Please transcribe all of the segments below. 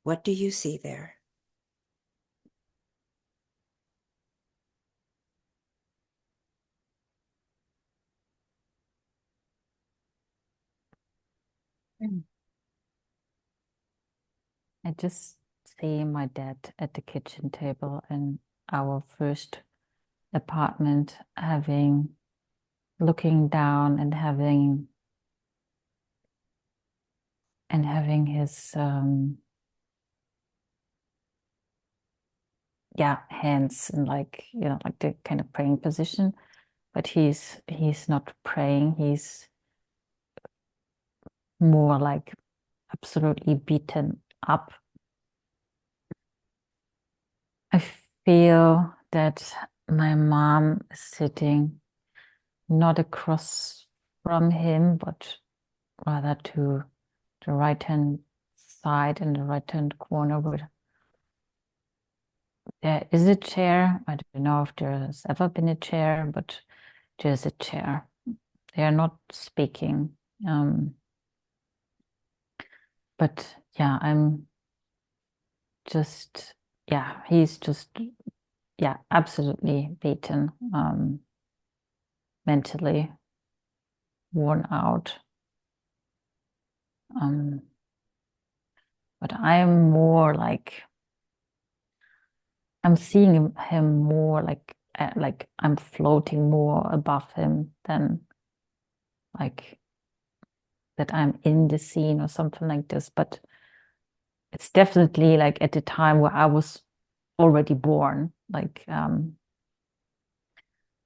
What do you see there? Mm. I just see my dad at the kitchen table in our first apartment, looking down and having his hands in, like, like the kind of praying position, but he's not praying. He's more like absolutely beaten up. I feel that my mom is sitting not across from him, but rather to the right hand side, in the right hand corner, where there is a chair. I don't know if there has ever been a chair, but there's a chair. They are not speaking. But yeah, I'm just, he's just, absolutely beaten, mentally worn out. Um, but I'm more like, I'm seeing him more like I'm floating more above him than like that I'm in the scene or something like this. But it's definitely like at the time where I was already born.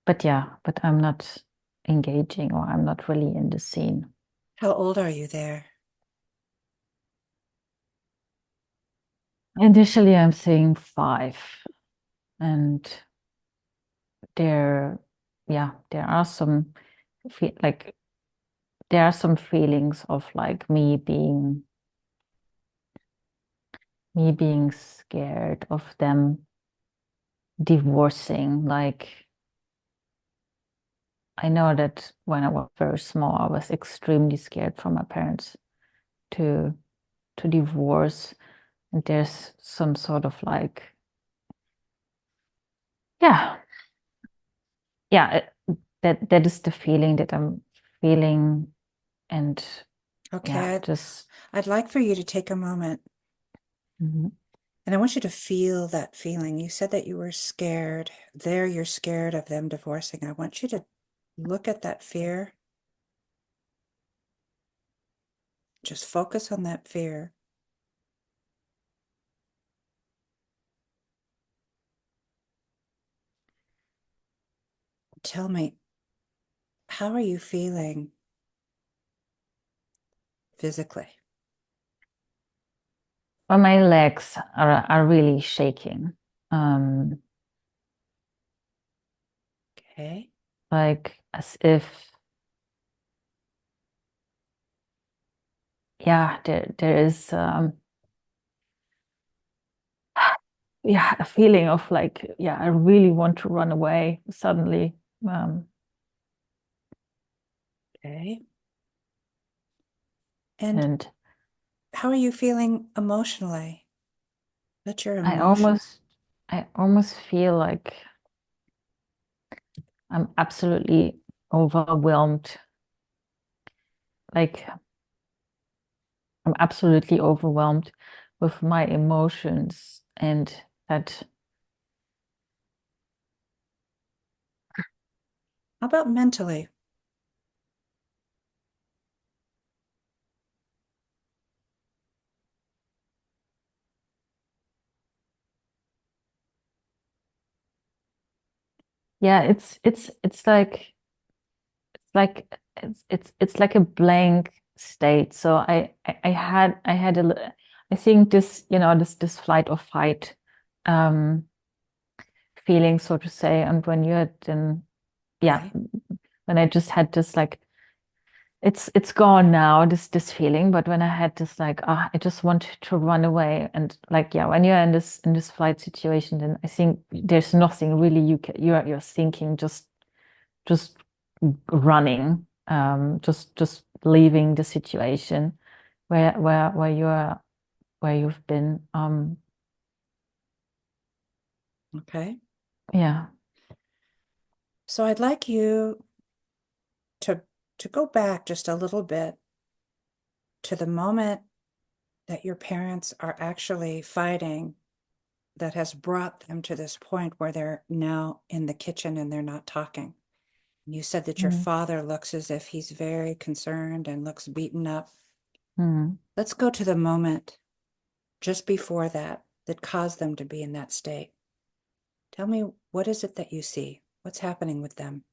But I'm not engaging, or I'm not really in the scene. How old are you there? Initially, I'm saying 5, and there, there are some like there are some feelings of like me being scared of them divorcing. Like, I know that when I was very small, I was extremely scared for my parents to divorce, and there's some sort of like, yeah, yeah, that is the feeling that I'm feeling, and yeah, Okay, just I'd like for you to take a moment mhm. and I want you to feel that feeling. You said that you were scared. There, you're scared of them divorcing. I want you to look at that fear. Just focus on that fear. Tell me, how are you feeling physically? Well, my legs are really shaking. Um, Okay. like as if, there is a feeling of like, I really want to run away suddenly. Um, Okay. And and how are you feeling emotionally? Let your I emotion. almost I almost feel like I'm absolutely overwhelmed. Like, I'm absolutely overwhelmed with my emotions, and that, How about mentally? it's like it's like a blank state. So I had I think this, this flight or fight um feeling, so to say. And when you had then, yeah, Okay. when I just had this like, it's gone now, this feeling. But when I had this like, I just want to run away, and like, when you're in this flight situation, then I think there's nothing really you're thinking, just running, just leaving the situation where you're where you've been. Okay. Yeah. So I'd like you to go back just a little bit to the moment that your parents are actually fighting that has brought them to this point where they're now in the kitchen and they're not talking. You said that your Mm. father looks as if he's very concerned and looks beaten up. Mm. Let's go to the moment just before that that caused them to be in that state. Tell me, what is it that you see? What's happening with them?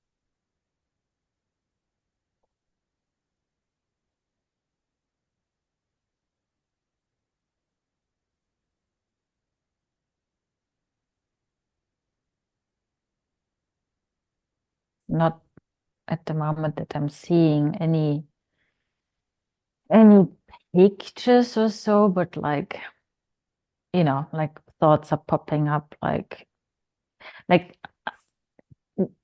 Not at the moment that I'm seeing any pictures or so, but like, like thoughts are popping up, like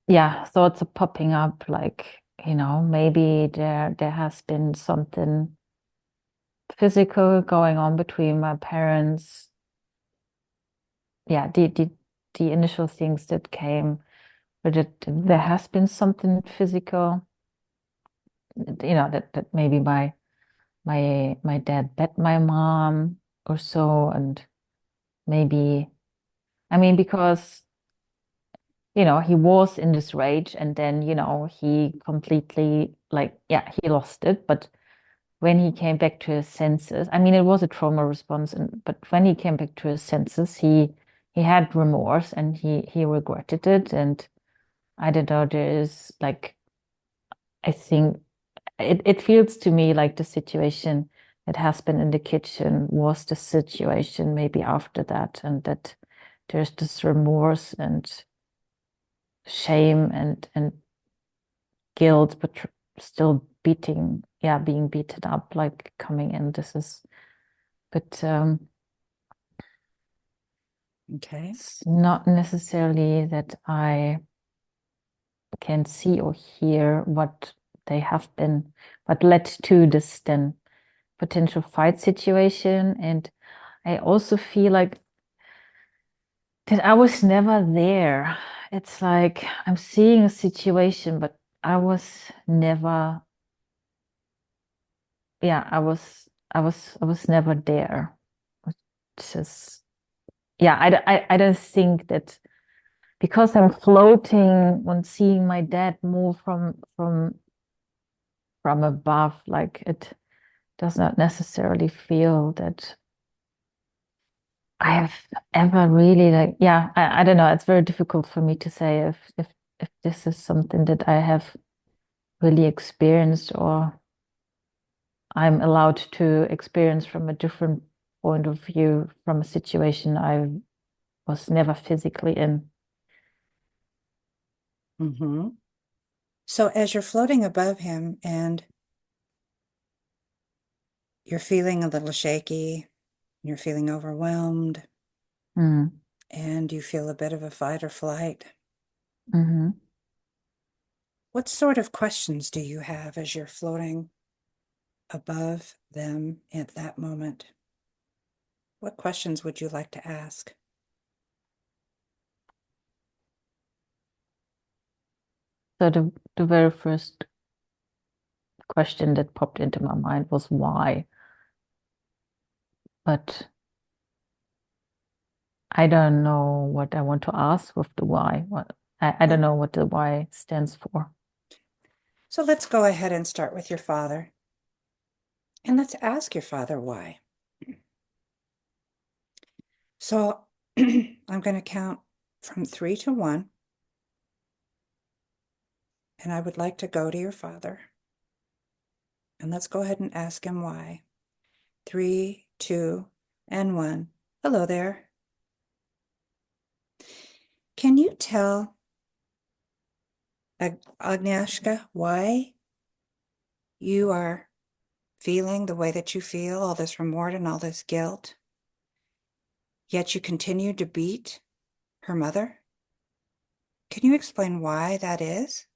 yeah, thoughts are popping up, like, maybe there has been something physical going on between my parents. Yeah, the initial things that came, but there has been something physical, that maybe my dad bet my mom or so, and maybe, I mean, because he was in this rage, and then he completely, like, yeah, he lost it. But when he came back to his senses, I mean, it was a trauma response, but when he came back to his senses, he had remorse, and he regretted it. And I don't know, there is like, I think it feels to me like the situation that has been in the kitchen was the situation maybe after that, and that there's this remorse and shame and guilt, but still being beaten up, like coming in. But Okay. it's not necessarily that I can see or hear what they have been, but led to this then potential fight situation. And I also feel like that I was never there. It's like I'm seeing a situation, but I was never, yeah, I was never there. Which is, yeah, I don't think that because I'm floating when seeing my dad move from above, like it does not necessarily feel that I have ever really, like, yeah, I don't know. It's very difficult for me to say if this is something that I have really experienced, or I'm allowed to experience from a different point of view from a situation I was never physically in. Mm-hmm. So as you're floating above him and you're feeling a little shaky, you're feeling overwhelmed, Mm. and you feel a bit of a fight or flight, Hmm. what sort of questions do you have as you're floating above them at that moment? What questions would you like to ask? So the very first question that popped into my mind was why, but I don't know what I want to ask with the why. I don't know what the why stands for. So let's go ahead and start with your father. And let's ask your father why. So I'm going to count from 3 to 1, and I would like to go to your father. And let's go ahead and ask him why. 3, 2, and 1. Hello there. Can you tell Agnieszka why you are feeling the way that you feel, all this remorse and all this guilt, yet you continue to beat her mother? Can you explain why that is?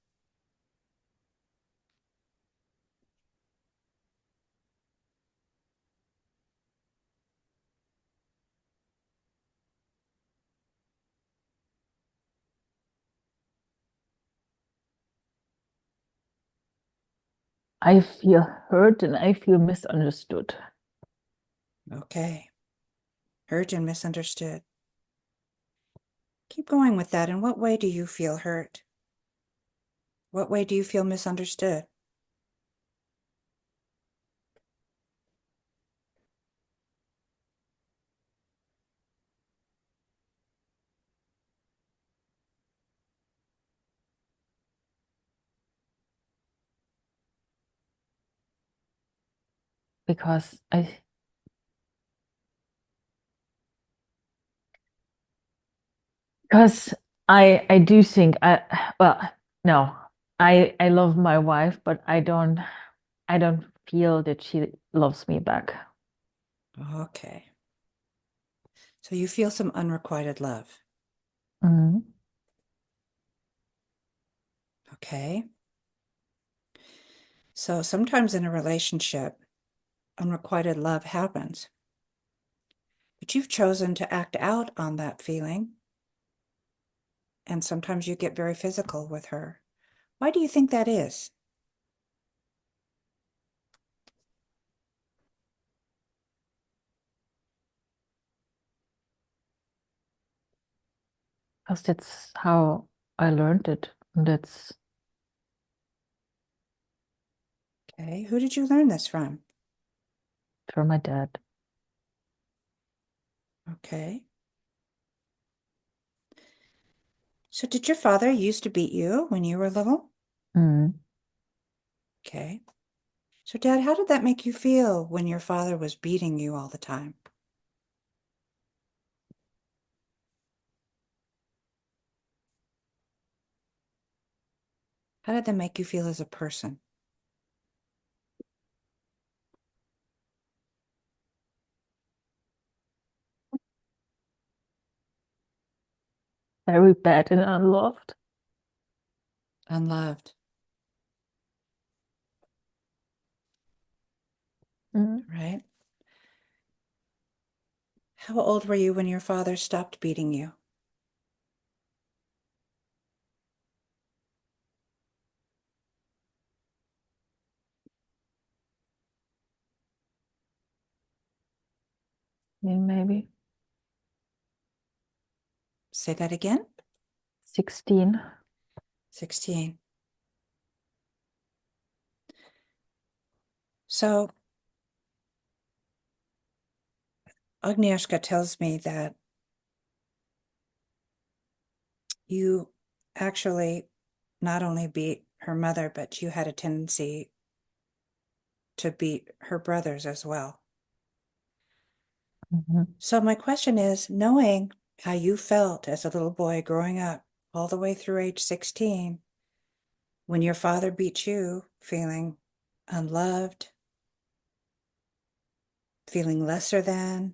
I feel hurt and I feel misunderstood. Okay. Hurt and misunderstood. Keep going with that. In what way do you feel hurt? What way do you feel misunderstood? Because because I do think well, no, I love my wife, but I don't feel that she loves me back. Okay. So you feel some unrequited love. Mm. Okay. So sometimes in a relationship, unrequited love happens, but you've chosen to act out on that feeling. And sometimes you get very physical with her. Why do you think that is? Because that's how I learned it. And that's Okay. Who did you learn this from? from my dad. Okay. So did your father used to beat you when you were little? Mm. Okay. So, Dad, how did that make you feel when your father was beating you all the time? How did that make you feel as a person? Very bad and unloved. Unloved, Mm. right? How old were you when your father stopped beating you? Yeah, maybe Say that again. 16. 16. So, Agnieszka tells me that you actually not only beat her mother, but you had a tendency to beat her brothers as well. Mhm. So, my question is, knowing how you felt as a little boy growing up all the way through age 16, when your father beat you, feeling unloved, feeling lesser than,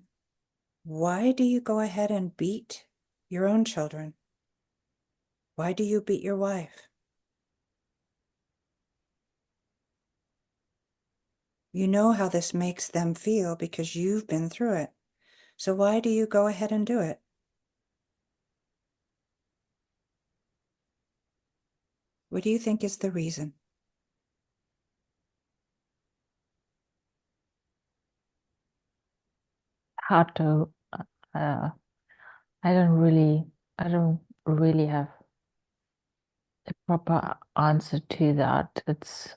why do you go ahead and beat your own children? Why do you beat your wife? You know how this makes them feel because you've been through it. So why do you go ahead and do it? What do you think is the reason? Hard to, uh, I don't really, I don't really have a proper answer to that. It's,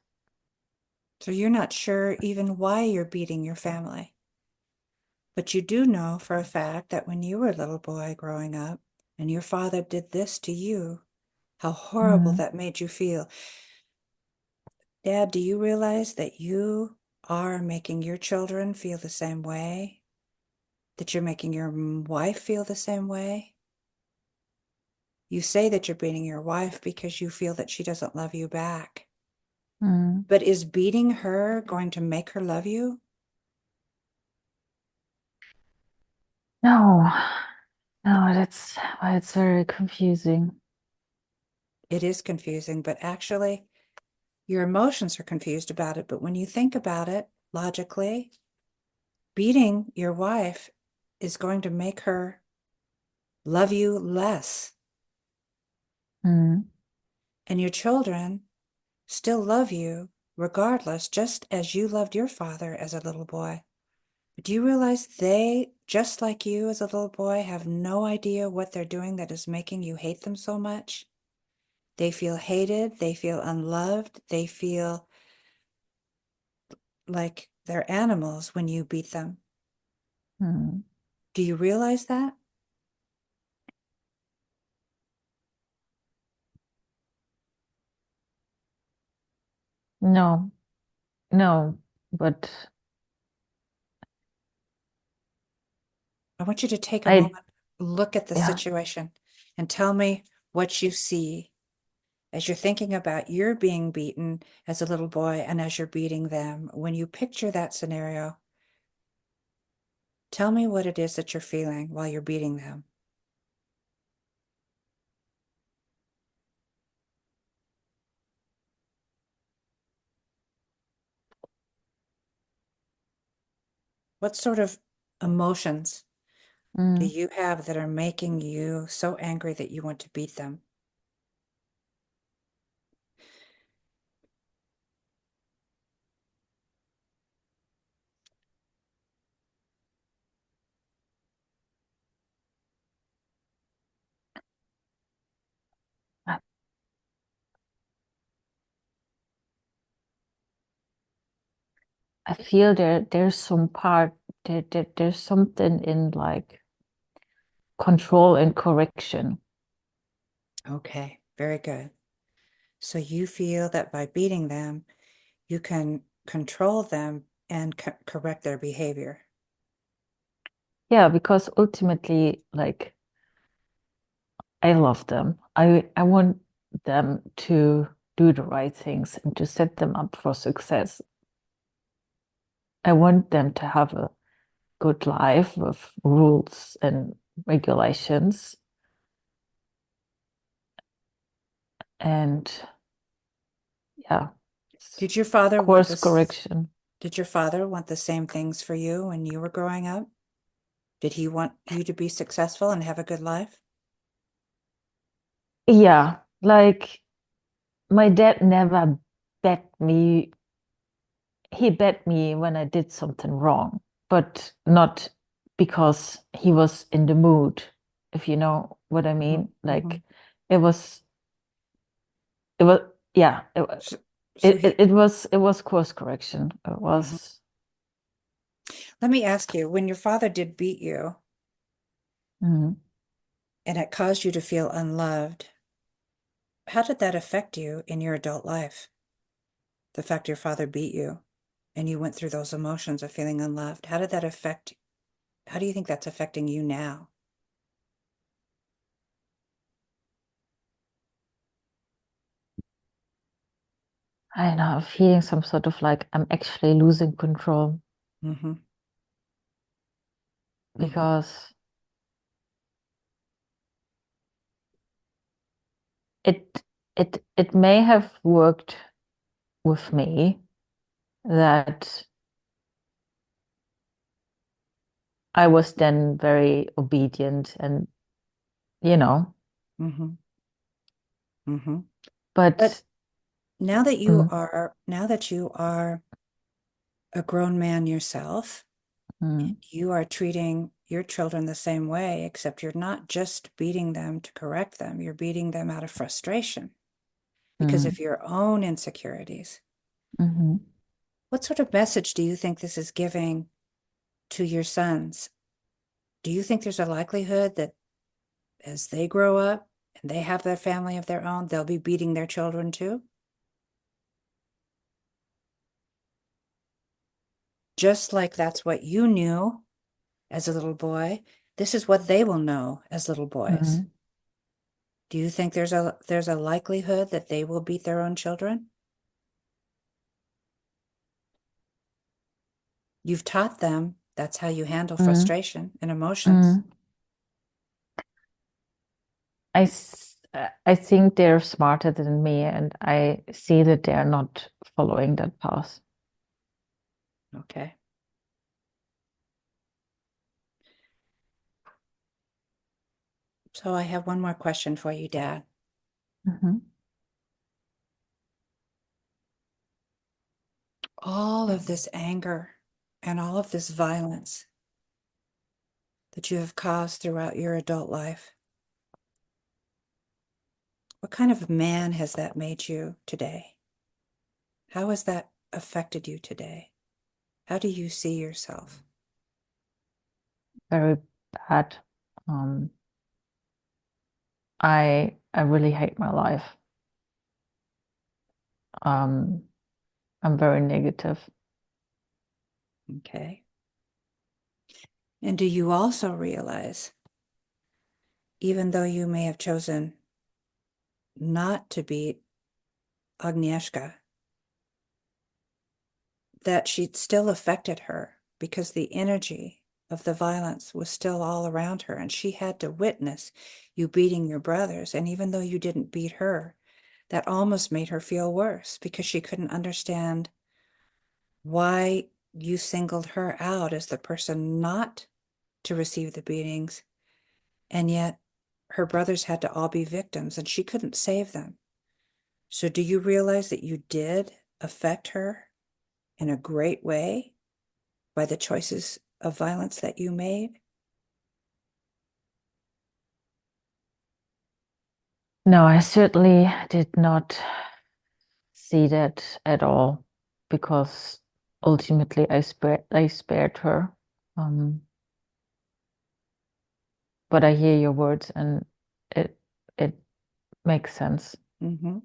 So you're not sure even why you're beating your family. But you do know for a fact that when you were a little boy growing up and your father did this to you, how horrible mm, that made you feel. Dad, do you realize that you are making your children feel the same way? That you're making your wife feel the same way? You say that you're beating your wife because you feel that she doesn't love you back. mm. But is beating her going to make her love you? No, no, that's why it's very confusing. It is confusing, but actually, your emotions are confused about it. But when you think about it logically, beating your wife is going to make her love you less. Mm. And your children still love you regardless, just as you loved your father as a little boy. But do you realize they, just like you as a little boy, have no idea what they're doing that is making you hate them so much? They feel hated, they feel unloved, they feel like they're animals when you beat them. Mm. Do you realize that? No, no, but I want you to take a I, moment, look at the yeah, situation, and tell me what you see as you're thinking about you're being beaten as a little boy and as you're beating them. When you picture that scenario, tell me what it is that you're feeling while you're beating them. What sort of emotions do mm, you have that are making you so angry that you want to beat them? I, I feel there's some part there's something in like control and correction. Okay, very good. So you feel that by beating them, you can control them and correct their behavior. Yeah, because ultimately, like I love them. I want them to do the right things and to set them up for success. I want them to have a good life with rules and regulations and yeah, Did your father want course this? correction. Did your father want the same things for you when you were growing up? Did he want you to be successful and have a good life? Yeah, like my dad never bet me. He bet me when I did something wrong, but not because he was in the mood, if you know what I Hmm. mean. Hmm. It was, it was, yeah, So, so he, it was course correction. It mhm. was, Let me ask you, when your father did beat you mm, and it caused you to feel unloved, how did that affect you in your adult life? The fact your father beat you and you went through those emotions of feeling unloved, how did that affect, how do you think that's affecting you now? I don't know, I'm feeling some sort of like I'm actually losing control Hmm. Hmm. because it it may have worked with me that I was then very obedient and you know, Hmm. Hmm. But but mm, now that you are a grown man yourself, mm, you are treating your children the same way, except you're not just beating them to correct them, you're beating them out of frustration because mm, of your own insecurities. mm-hmm. What sort of message do you think this is giving to your sons? Do you think there's a likelihood that as they grow up and they have their family of their own, they'll be beating their children too? Just like that's what you knew as a little boy, this is what they will know as little boys. Mm. Do you think there's a likelihood that they will beat their own children? You've taught them that's how you handle Mm, frustration and emotions. mm. I think they're smarter than me, and I see that they're not following that path. Okay. So I have one more question for you, Dad. Mhm. all of this anger and all of this violence that you have caused throughout your adult life. What kind of man has that made you today? How has that affected you today? How do you see yourself? Very bad. Um, I really hate my life. Um, I'm very negative. Okay. And do you also realize, even though you may have chosen not to beat Agnieszka, that she still affected her because the energy of the violence was still all around her, and she had to witness you beating your brothers. And even though you didn't beat her, that almost made her feel worse because she couldn't understand why you singled her out as the person not to receive the beatings, and yet her brothers had to all be victims and she couldn't save them. So do you realize that you did affect her in a great way by the choices of violence that you made? No, I certainly did not see that at all because ultimately I spared her. Um, but I hear your words and it it makes sense. Mm-hmm.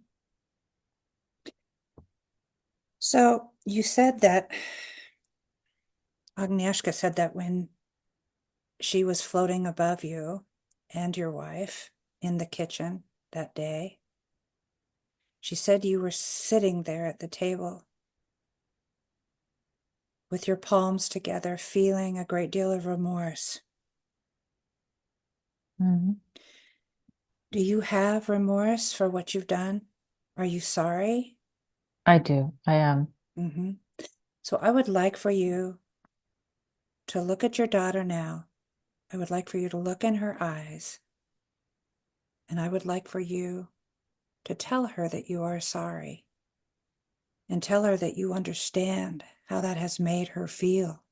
So you said that Agnieszka said that when she was floating above you and your wife in the kitchen that day, she said you were sitting there at the table with your palms together, feeling a great deal of remorse. Mhm. Do you have remorse for what you've done? Are you sorry? I do. I am. Mm-hmm. So I would like for you to look at your daughter now. I would like for you to look in her eyes, and I would like for you to tell her that you are sorry and tell her that you understand how that has made her feel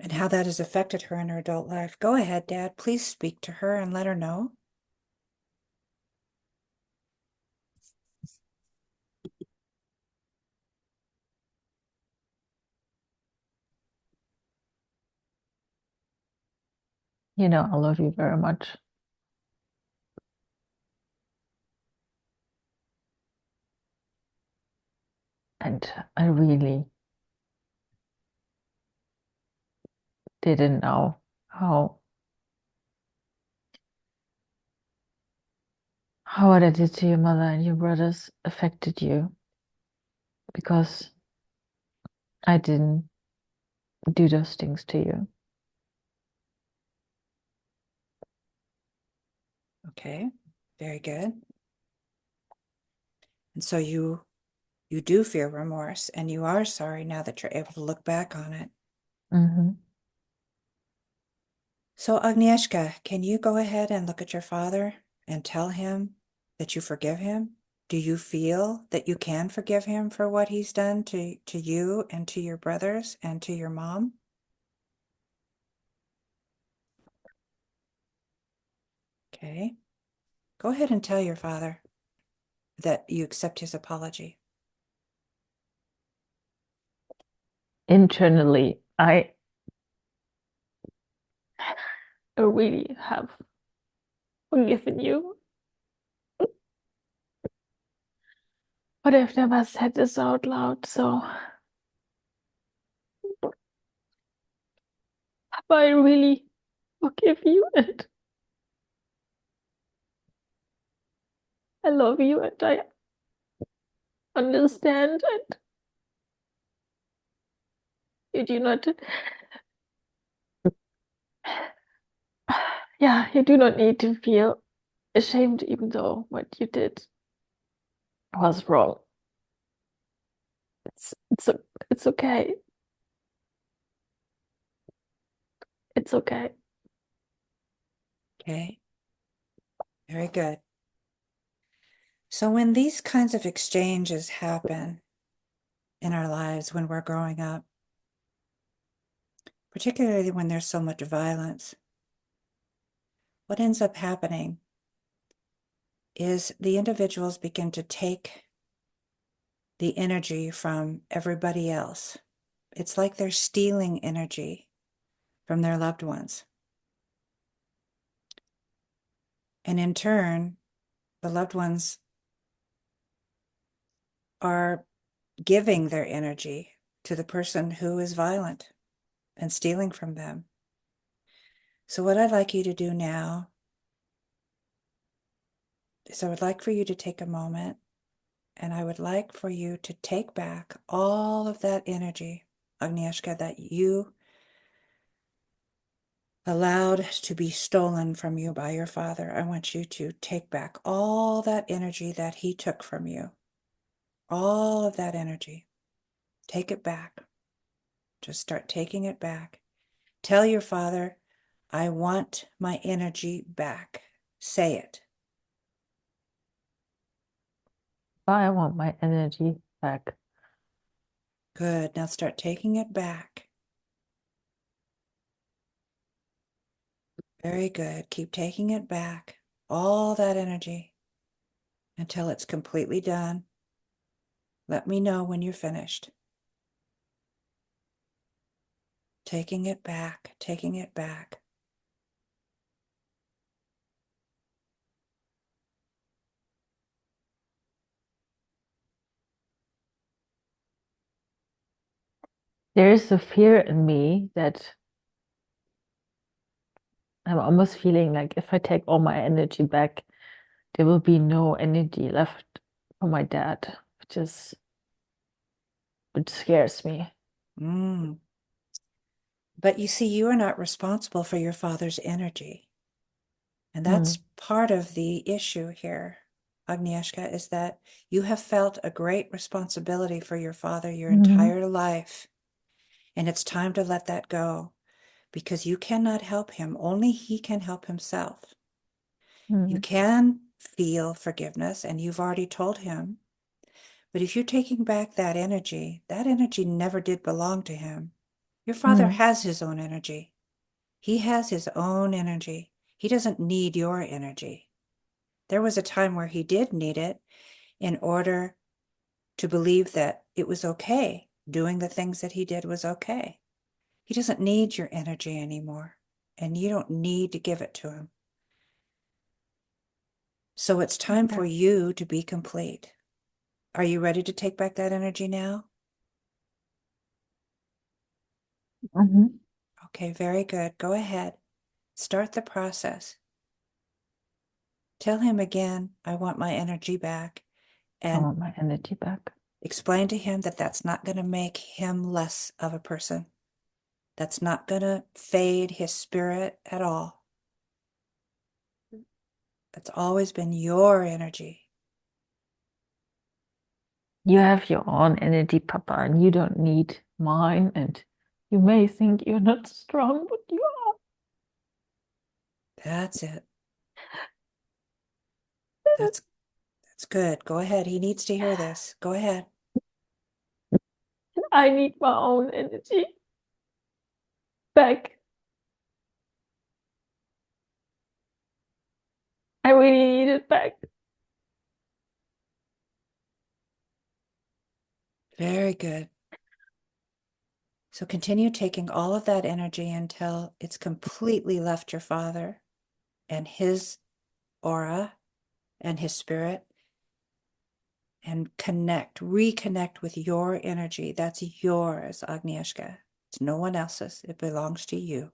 and how that has affected her in her adult life. Go ahead, Dad. Please speak to her and let her know. You know, I love you very much. And I really didn't know how what I did to your mother and your brothers affected you because I didn't do those things to you. Okay, very good. And so you do feel remorse and you are sorry now that you're able to look back on it. Hmm. So Agnieszka, can you go ahead and look at your father and tell him that you forgive him? Do you feel that you can forgive him for what he's done to you and to your brothers and to your mom? Okay. Go ahead and tell your father that you accept his apology. Internally, I really have forgiven you, but I've never said this out loud. So, I really forgive you and I love you and I understand and you do not, yeah, you do not need to feel ashamed even though what you did was wrong. It's okay. It's okay. Okay. Very good. So when these kinds of exchanges happen, in our lives when we're growing up, particularly when there's so much violence. What ends up happening is the individuals begin to take the energy from everybody else. It's like they're stealing energy from their loved ones. And in turn, the loved ones are giving their energy to the person who is violent and stealing from them. So what I'd like you to do now is I would like for you to take a moment, and I would like for you to take back all of that energy, Agnieszka, that you allowed to be stolen from you by your father. I want you to take back all that energy that he took from you. All of that energy. Take it back. Just start taking it back. Tell your father, I want my energy back. Say it. I want my energy back. Good. Now start taking it back. Very good. Keep taking it back. All that energy until it's completely done. Let me know when you're finished. Taking it back, taking it back. There is a fear in me that I'm almost feeling like if I take all my energy back, there will be no energy left for my dad, which scares me. Mm. But you see, you are not responsible for your father's energy. And Mm. that's part of the issue here, Agnieszka, is that you have felt a great responsibility for your father your Mm-hmm. entire life. And it's time to let that go because you cannot help him. Only he can help himself. You Mm. can feel forgiveness, and you've already told him. But if you're taking back that energy never did belong to him. Your father Mm. has his own energy. He has his own energy. He doesn't need your energy. There was a time where he did need it in order to believe that it was okay. Doing the things that he did was okay. He doesn't need your energy anymore, and you don't need to give it to him. So it's time Yeah. for you to be complete. Are you ready to take back that energy now? Mm-hmm. Okay, very good. Go ahead. Start the process. Tell him again, I want my energy back, I and want my energy back. explain to him that that's not going to make him less of a person. That's not going to fade his spirit at all. That's always been your energy. You have your own energy, Papa, and you don't need mine. And you may think you're not strong, but you That's it. are. That's good. Go ahead. He needs to hear this. Go ahead. I need my own energy back. I really need it back. Very good. So continue taking all of that energy until it's completely left your father and his aura and his spirit, and reconnect with your energy. That's yours, Agnieszka. It's no one else's. It belongs to you.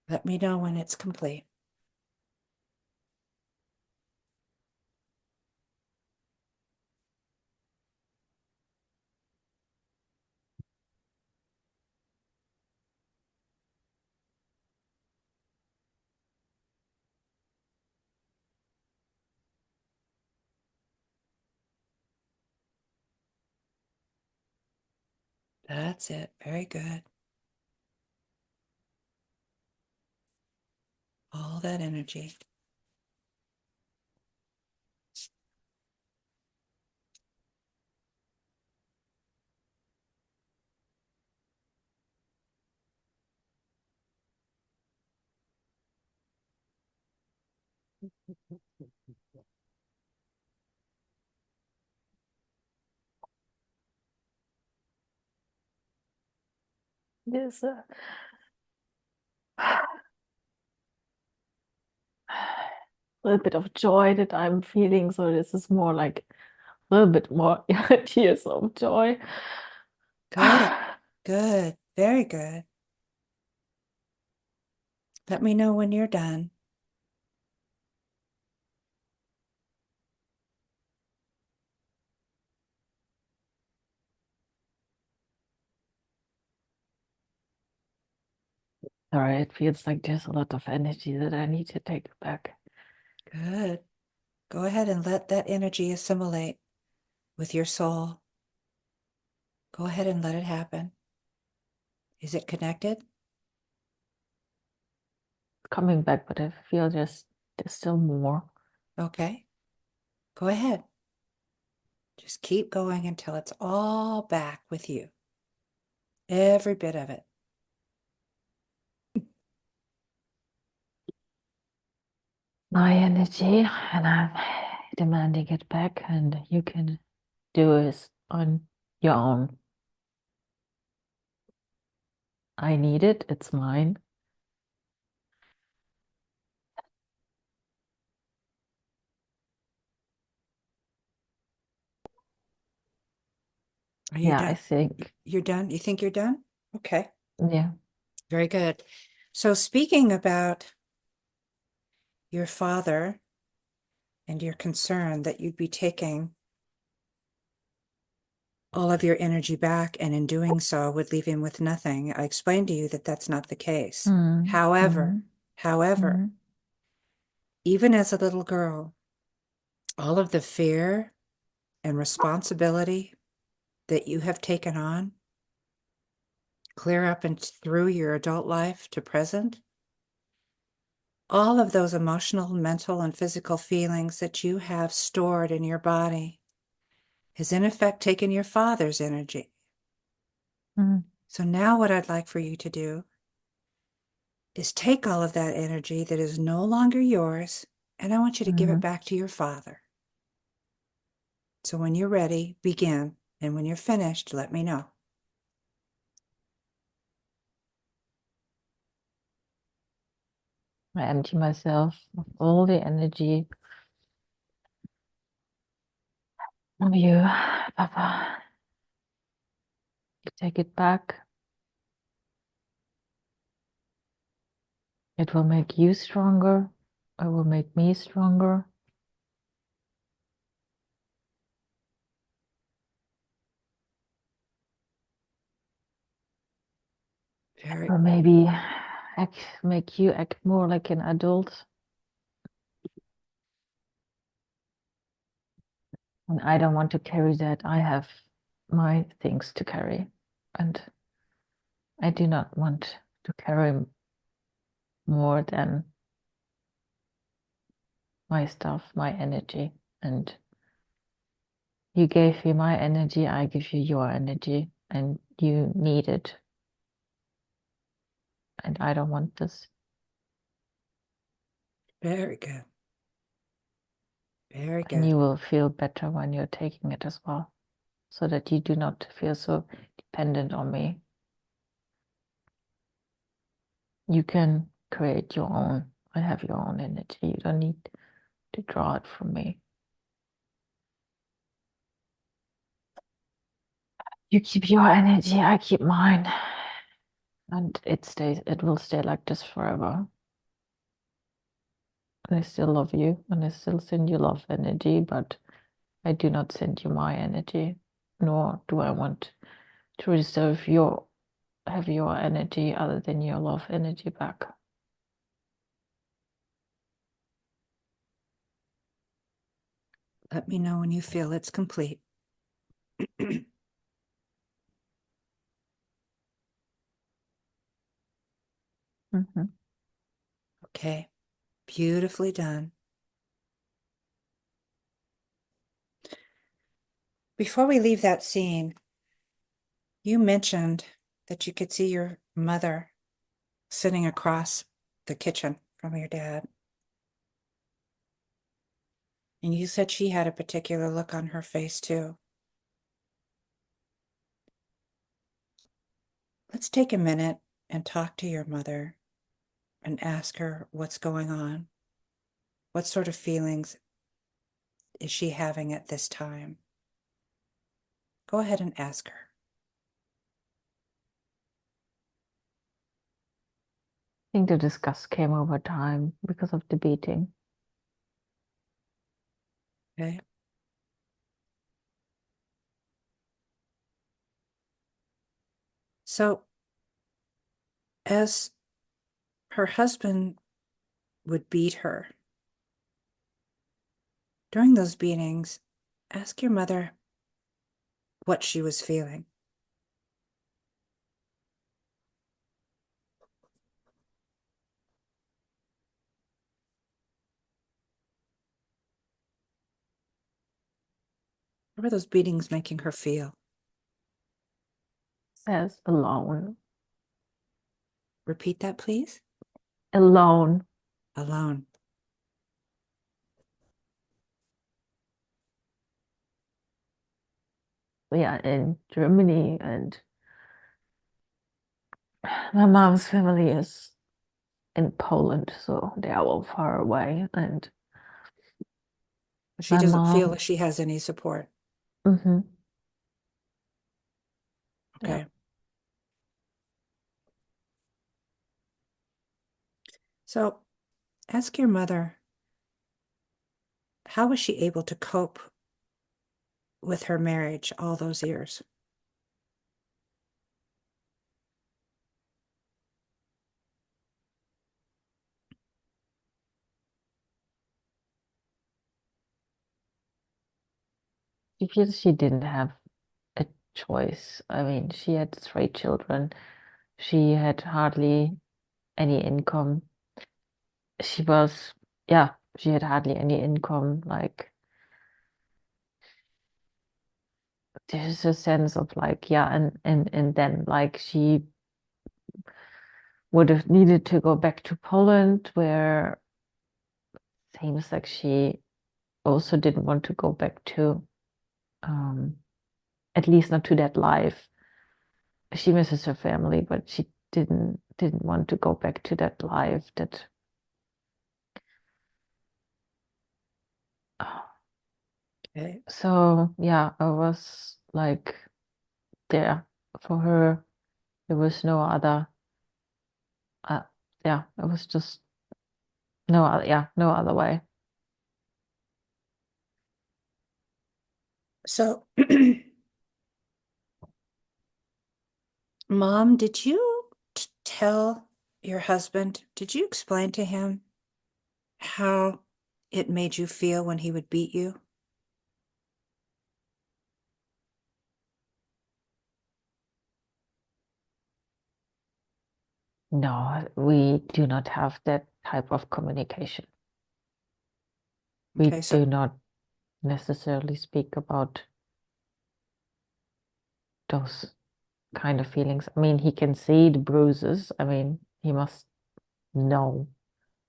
Let me know when it's complete. That's it. Very good. all that energy. There's a little bit of joy that I'm feeling. So this is more like a little bit more tears of joy. Good, good, very good. Let me know when you're done. Sorry, it feels like there's a lot of energy that I need to take back. Good. Go ahead and let that energy assimilate with your soul. Go ahead and let it happen. Is it connected? Coming back, but I feel there's still more. Okay. Go ahead. Just keep going until it's all back with you. Every bit of it. My energy, and I'm demanding it back, and you can do it on your own. I need it, it's mine. Are you Yeah, I done? think, You're done? You think you're done? Okay. yeah. Very good. So speaking about your father and your concern that you'd be taking all of your energy back, and in doing so would leave him with nothing. I explained to you that that's not the case. Mm, However, mm, however, mm, even as a little girl, all of the fear and responsibility that you have taken on, clear up and through your adult life to present, all of those emotional, mental, and physical feelings that you have stored in your body has in effect taken your father's energy. mm, So now what I'd like for you to do is take all of that energy that is no longer yours, and I want you to give it mm. back to your father. So when you're ready, begin. And when you're finished, let me know. I empty myself of all the energy of you, Papa. You take it back. It will make you stronger. It will make me stronger. Very, Or maybe make you act more like an adult. And I don't want to carry that. I have my things to carry. And I do not want to carry more than my stuff, my energy. And you gave me my energy, I give you your energy, and you need it. And I don't want this. very good. Very And good. you will feel better when you're taking it as well, so that you do not feel so dependent on me. You can create your own. I have your own energy. You don't need to draw it from me. You keep your energy, I keep mine. And it will stay like this forever. And I still love you and I still send you love energy, but I do not send you my energy, nor do I want to have your energy other than your love energy back. Let me know when you feel it's complete. Mhm. Okay. Beautifully done. Before we leave that scene, you mentioned that you could see your mother sitting across the kitchen from your dad. And you said she had a particular look on her face too. Let's take a minute and talk to your mother and ask her what's going on. What sort of feelings is she having at this time? Go ahead and ask her. I think the disgust came over time because of the beating. Okay. So, as her husband would beat her during those beatings, ask your mother what she was feeling. What were those beatings making her feel? Says alone. Repeat that, please. Alone. Alone. Yeah, in Germany, and my mom's family is in Poland, so they are all far away. And She my doesn't feel mom, like she has any support. hmm yeah, Okay. So ask your mother, how was she able to cope with her marriage all those years? she feels she didn't have a choice. I mean, she had 3 children. She had hardly any income. She was, yeah, she had hardly any income. Like, there's a sense of like, yeah, and then like she would have needed to go back to Poland, where seems like she also didn't want to go back to, um, at least not to that life. She misses her family, but she didn't want to go back to that life. That Okay. so yeah, I was like there for her. There was no other. Uh, yeah, it was just no other. Yeah, no other way. So, Mom, did you tell your husband, did you explain to him how it made you feel when he would beat you? No, we do not have that type of communication. We Okay, so do not necessarily speak about those kind of feelings. I mean, he can see the bruises. I mean, he must know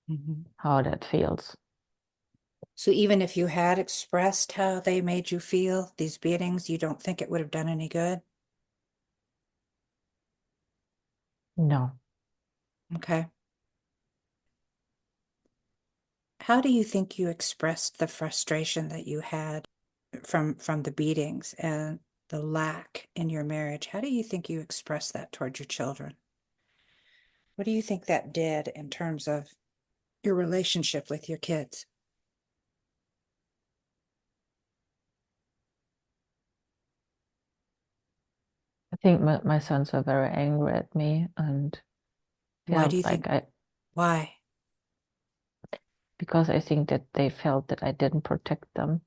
mhm. how that feels. So even if you had expressed how they made you feel, these beatings, you don't think it would have done any good? No, Okay. How do you think you expressed the frustration that you had from the beatings and the lack in your marriage? How do you think you expressed that toward your children? What do you think that did in terms of your relationship with your kids? I think my sons were very angry at me and Why do felt you like think, why? because I think that they felt that I didn't protect them.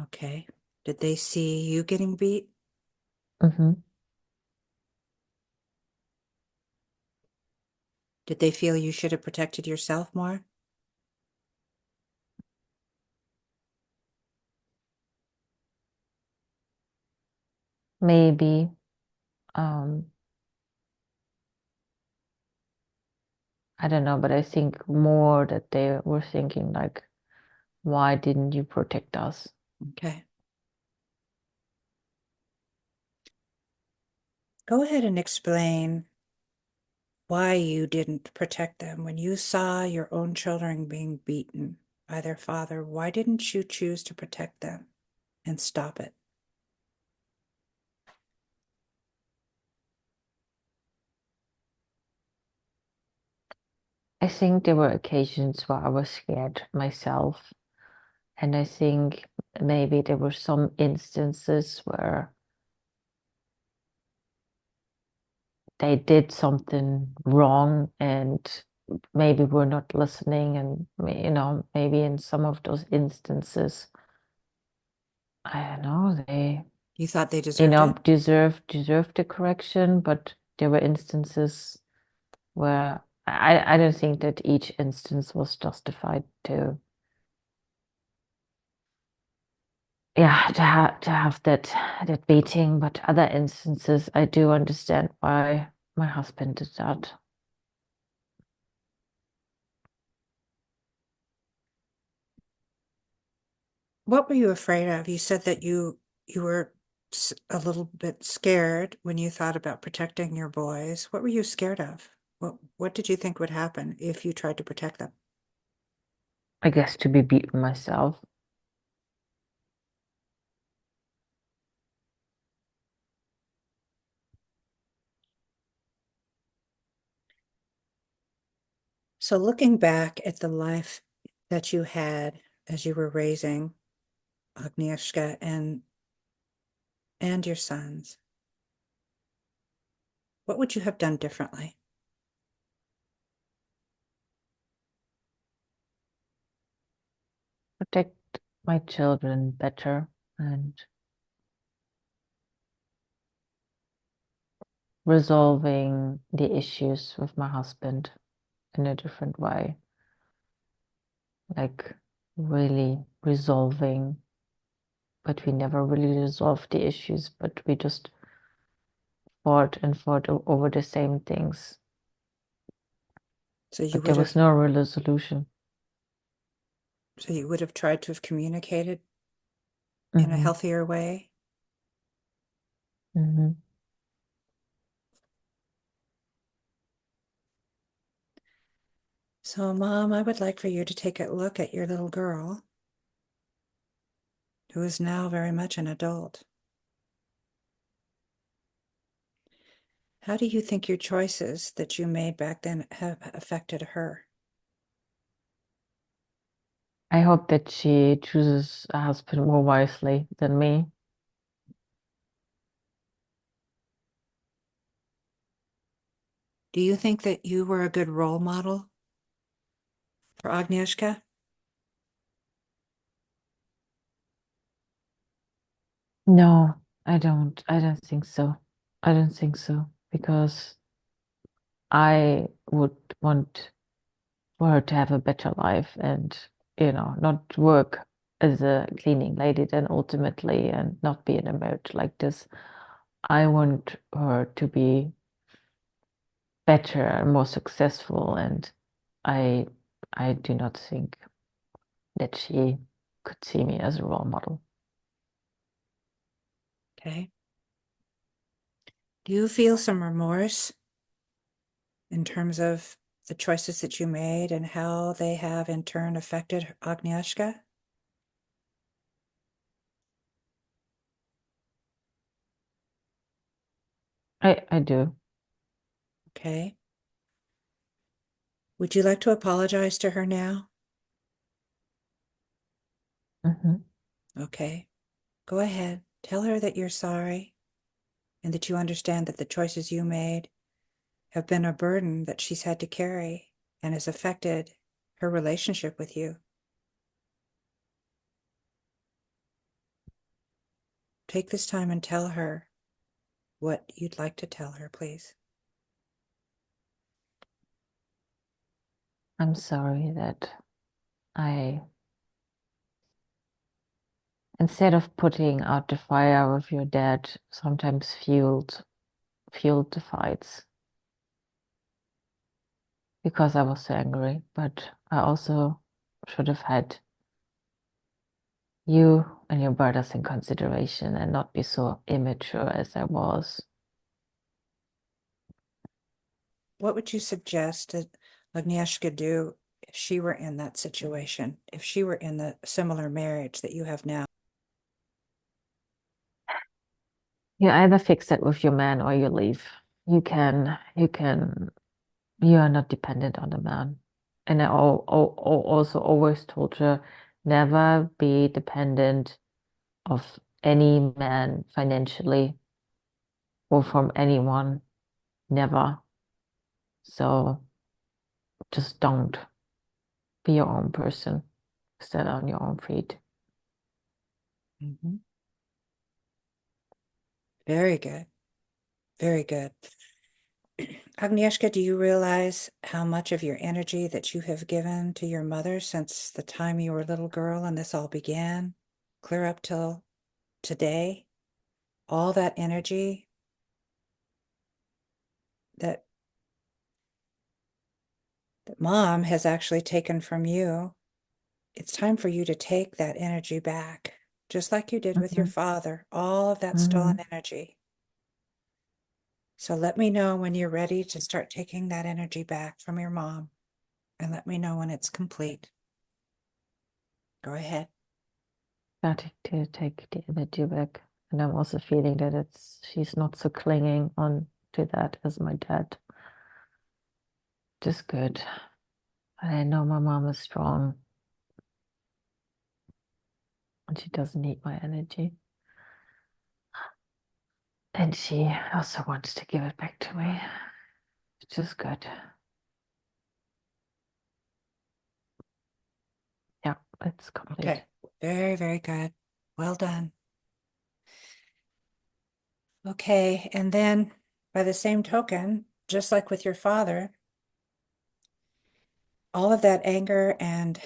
Okay. Did they see you getting beat? Hmm. Did they feel you should have protected yourself more? Maybe, um, I don't know, but I think more that they were thinking like, why didn't you protect us? Okay. Go ahead and explain why you didn't protect them when you saw your own children being beaten by their father. Why didn't you choose to protect them and stop it? I think there were occasions where I was scared myself. And I think maybe there were some instances where they did something wrong and maybe were not listening. And, maybe in some of those instances, I don't know, they, You thought they deserved it? deserved the correction, but there were instances where I don't think that each instance was justified to, yeah, to have that beating, but other instances I do understand why my husband did that. What were you afraid of? You said that you were a little bit scared when you thought about protecting your boys. What were you scared of? What did you think would happen if you tried to protect them? I guess to be beaten myself. So looking back at the life that you had as you were raising Agnieszka and your sons, what would you have done differently? Protect my children better and resolving the issues with my husband in a different way. Like really resolving, but we never really resolved the issues, but we just fought and fought over the same things. So you But there would was have no real resolution. so you would have tried to have communicated in a Hmm. healthier way. Hmm. So, Mom, I would like for you to take a look at your little girl, who is now very much an adult. How do you think your choices that you made back then have affected her? I hope that she chooses a husband more wisely than me. Do you think that you were a good role model for Agnieszka? No, I don't. I don't think so. I don't think so because I would want for her to have a better life and, not work as a cleaning lady then ultimately and not be in a marriage like this. I want her to be better and more successful, and I I do not think that she could see me as a role model. Okay. Do you feel some remorse in terms of the choices that you made and how they have in turn affected Agnieszka? I do. Okay. Would you like to apologize to her now? Hmm. Okay. Go ahead. Tell her that you're sorry and that you understand that the choices you made have been a burden that she's had to carry and has affected her relationship with you. Take this time and tell her what you'd like to tell her, please. I'm sorry that I, instead of putting out the fire with your dad, sometimes fueled the fights because I was so angry. But I also should have had you and your brothers in consideration and not be so immature as I was. What would you suggest that Agnieszka do if she were in that situation, if she were in the similar marriage that you have now? You either fix it with your man or you leave. You are not dependent on the man. And I also always told her never be dependent of any man financially or from anyone. Never. So just don't be your own person. Stand on your own feet. Mhm. Very good. Very good. Agnieszka, do you realize how much of your energy that you have given to your mother since the time you were a little girl and this all began, clear up till today? All that energy that mom has actually taken from you. It's time for you to take that energy back, just like you did with your Mhm. father, all of that stolen Mhm. energy. So let me know when you're ready to start taking that energy back from your mom, and let me know when it's complete. Go ahead. Starting to take the energy back. And I'm also feeling that she's not so clinging on to that as my dad. Just good. I know my mom is strong and she doesn't need my energy. And she also wants to give it back to me. It's just good. Yeah, it's complete. Okay. Very, very good. Well done. Okay. And then by the same token, just like with your father, all of that anger and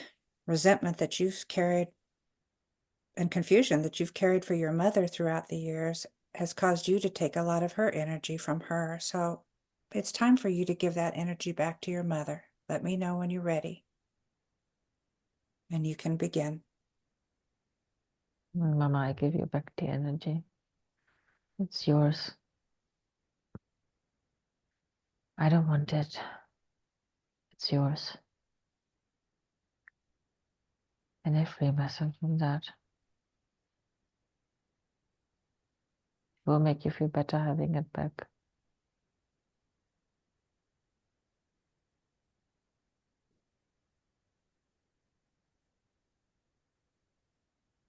resentment that you've carried and confusion that you've carried for your mother throughout the years has caused you to take a lot of her energy from her. So it's time for you to give that energy back to your mother. Let me know when you're ready and you can begin. Mama, I give you back the energy. It's yours. I don't want it. It's yours. And I free myself from that. It will make you feel better having it back.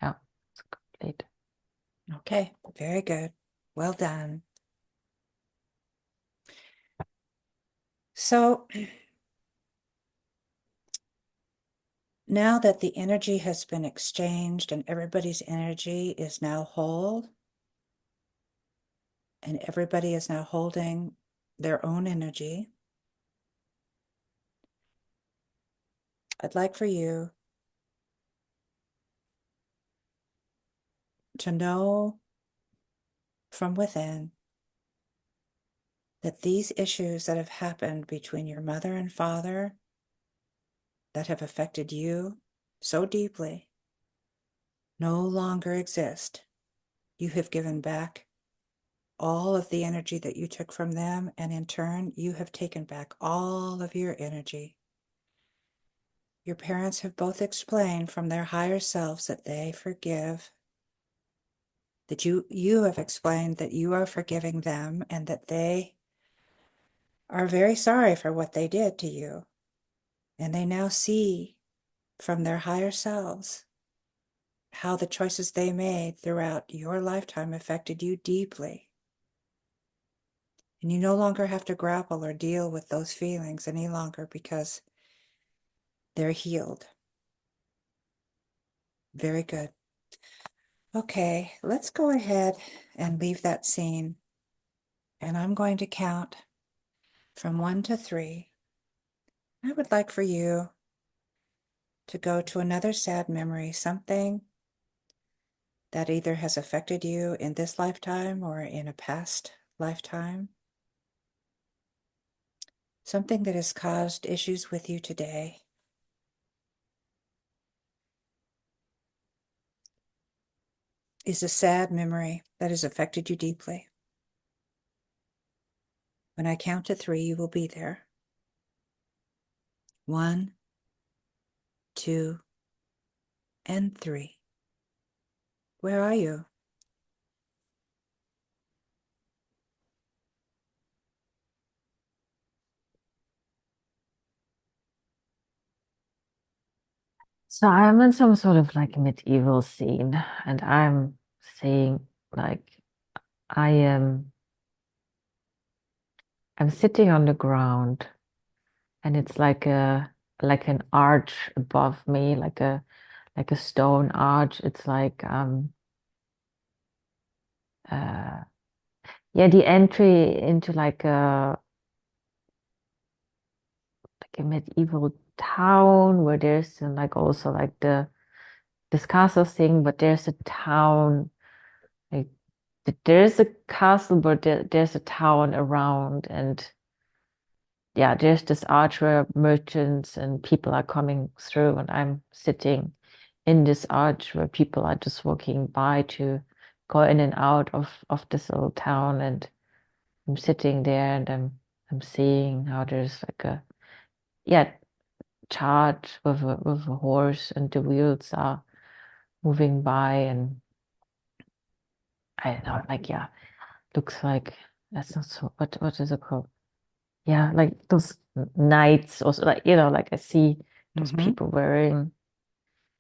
Yeah, it's complete. Okay, very good. Well done. So now that the energy has been exchanged and everybody's energy is now whole, and everybody is now holding their own energy, I'd like for you to know from within that these issues that have happened between your mother and father that have affected you so deeply no longer exist. You have given back all of the energy that you took from them, and in turn, you have taken back all of your energy. Your parents have both explained from their higher selves that they forgive, that you have explained that you are forgiving them and that they are very sorry for what they did to you. And they now see from their higher selves how the choices they made throughout your lifetime affected you deeply. And you no longer have to grapple or deal with those feelings any longer because they're healed. Very good. Okay, let's go ahead and leave that scene. And I'm going to count from 1 to 3. I would like for you to go to another sad memory, something that either has affected you in this lifetime or in a past lifetime, something that has caused issues with you today. Is a sad memory that has affected you deeply. When I count to three, you will be there. 1, 2, and 3. Where are you? So I'm in some sort of like medieval scene, and I'm seeing like I am I'm sitting on the ground, and it's like an arch above me, like a stone arch. It's uh yeah, the entry into like a medieval town where there's like also like the this castle thing, but there's a town like there's a castle, but there's a town around, and yeah, there's this arch where merchants and people are coming through, and I'm sitting in this arch where people are just walking by to go in and out of this little town, and I'm sitting there and I'm seeing how there's like a yeah chart with a horse, and the wheels are moving by, and I don't know, like yeah, looks like that's not so what is it called? Yeah, like those knights also, like like I see those Mm-hmm. people wearing